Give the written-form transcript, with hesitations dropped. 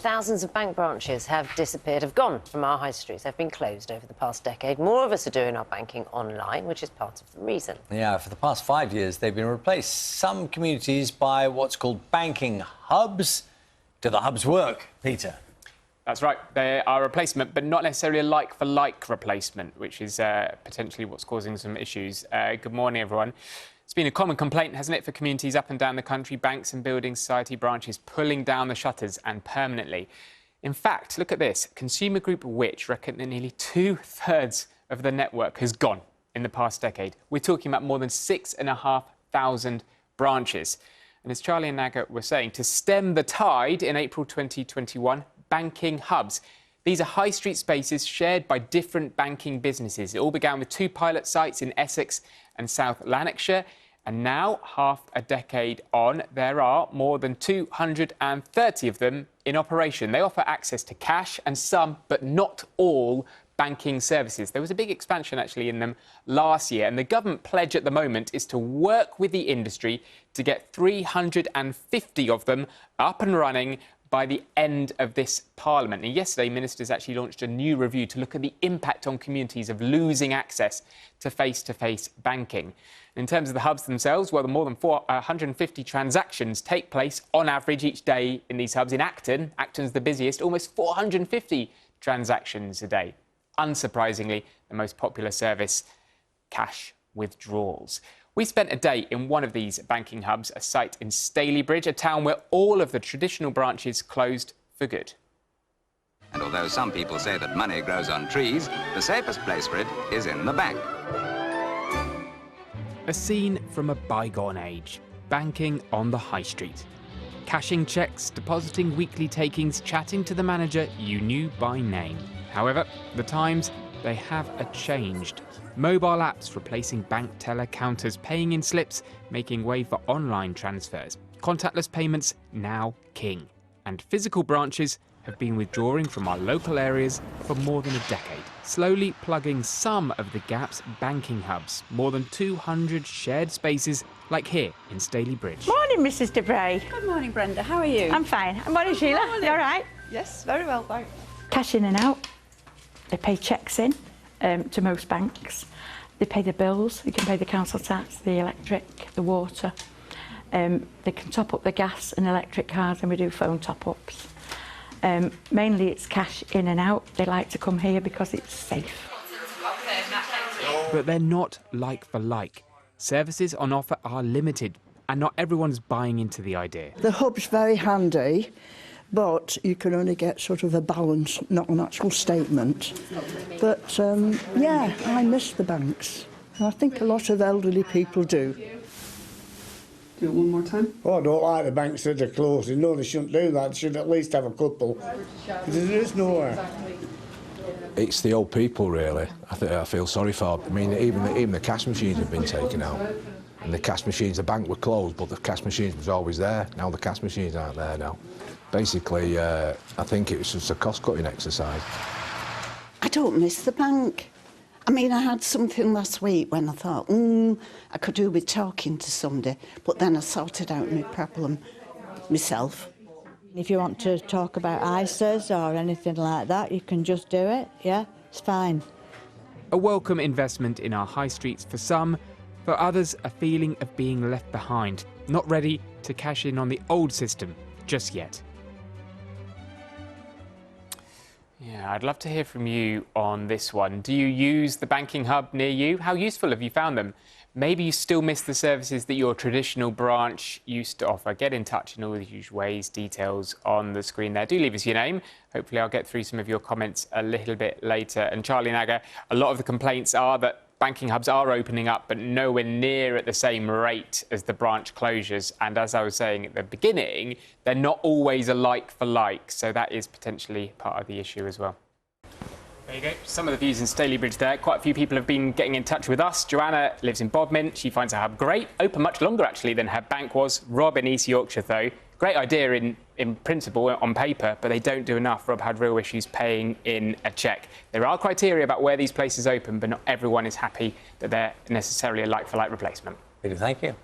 thousands of bank branches have disappeared, have gone from our high streets. They've been closed over the past decade. More of us are doing our banking online, which is part of the reason. Yeah, for the past 5 years, they've been replaced, some communities, by what's called banking hubs. Do the hubs work, Peter? That's right. They are a replacement, but not necessarily a like-for-like replacement, which is potentially what's causing some issues. Good morning, everyone. It's been a common complaint, hasn't it, for communities up and down the country, banks and building society branches pulling down the shutters and permanently. In fact, look at this. Consumer group Which reckon that nearly 2/3 of the network has gone in the past decade. We're talking about more than 6,500 branches. And as Charlie and Naga were saying, to stem the tide in April 2021, banking hubs. These are high street spaces shared by different banking businesses. It all began with 2 pilot sites in Essex and South Lanarkshire. And now, half a decade on, there are more than 230 of them in operation. They offer access to cash and some, but not all, banking services. There was a big expansion, actually, in them last year. And the government pledge at the moment is to work with the industry to get 350 of them up and running by the end of this Parliament. And yesterday, ministers actually launched a new review to look at the impact on communities of losing access to face-to-face banking. In terms of the hubs themselves, well, more than 450 transactions take place on average each day in these hubs. In Acton's the busiest, almost 450 transactions a day. Unsurprisingly, the most popular service, cash withdrawals. We spent a day in one of these banking hubs, a site in Stalybridge, a town where all of the traditional branches closed for good. And although some people say that money grows on trees, the safest place for it is in the bank. A scene from a bygone age, banking on the high street. Cashing cheques, depositing weekly takings, chatting to the manager you knew by name. However, the times, they have changed. Mobile apps replacing bank teller counters, paying in slips, making way for online transfers. Contactless payments now king. And physical branches have been withdrawing from our local areas for more than a decade. Slowly plugging some of the gaps, banking hubs. More than 200 shared spaces, like here in Stalybridge. Morning, Mrs. Debray. Good morning, Brenda. How are you? I'm fine. Morning, Sheila. Morning. You all right? Yes, very well, thanks. Cash in and out. They pay cheques in to most banks. They pay the bills. You can pay the council tax, the electric, the water. They can top up the gas and electric cards, and we do phone top-ups. Mainly it's cash in and out. They like to come here because it's safe. But they're not like for like. Services on offer are limited, and not everyone's buying into the idea. The hub's very handy, but you can only get sort of a balance, not an actual statement. But yeah, I miss the banks. And I think a lot of elderly people do. Do it one more time. Oh, I don't like the banks that are closing. No, they shouldn't do that. They should at least have a couple. There is nowhere. It's the old people, really. I feel sorry for. I mean, even the cash machines have been taken out. And the cash machines, the bank were closed, but the cash machines was always there. Now the cash machines aren't there now. Basically, I think it was just a cost-cutting exercise. I don't miss the bank. I mean, I had something last week when I thought, I could do with talking to somebody, but then I sorted out my problem myself. If you want to talk about ISAs or anything like that, you can just do it, yeah, it's fine. A welcome investment in our high streets for some, for others a feeling of being left behind, not ready to cash in on the old system just yet. Yeah, I'd love to hear from you on this one. Do you use the banking hub near you? How useful have you found them? Maybe you still miss the services that your traditional branch used to offer. Get in touch in all the usual ways. Details on the screen there. Do leave us your name. Hopefully I'll get through some of your comments a little bit later. And Charlie Naga, a lot of the complaints are that banking hubs are opening up, but nowhere near at the same rate as the branch closures. And as I was saying at the beginning, they're not always a like for like. So that is potentially part of the issue as well. There you go. Some of the views in Stalybridge there. Quite a few people have been getting in touch with us. Joanna lives in Bodmin. She finds her hub great. Open much longer, actually, than her bank was. Rob in East Yorkshire, though. Great idea in principle, on paper, but they don't do enough. Rob had real issues paying in a cheque. There are criteria about where these places open, but not everyone is happy that they're necessarily a like-for-like replacement. Peter, thank you.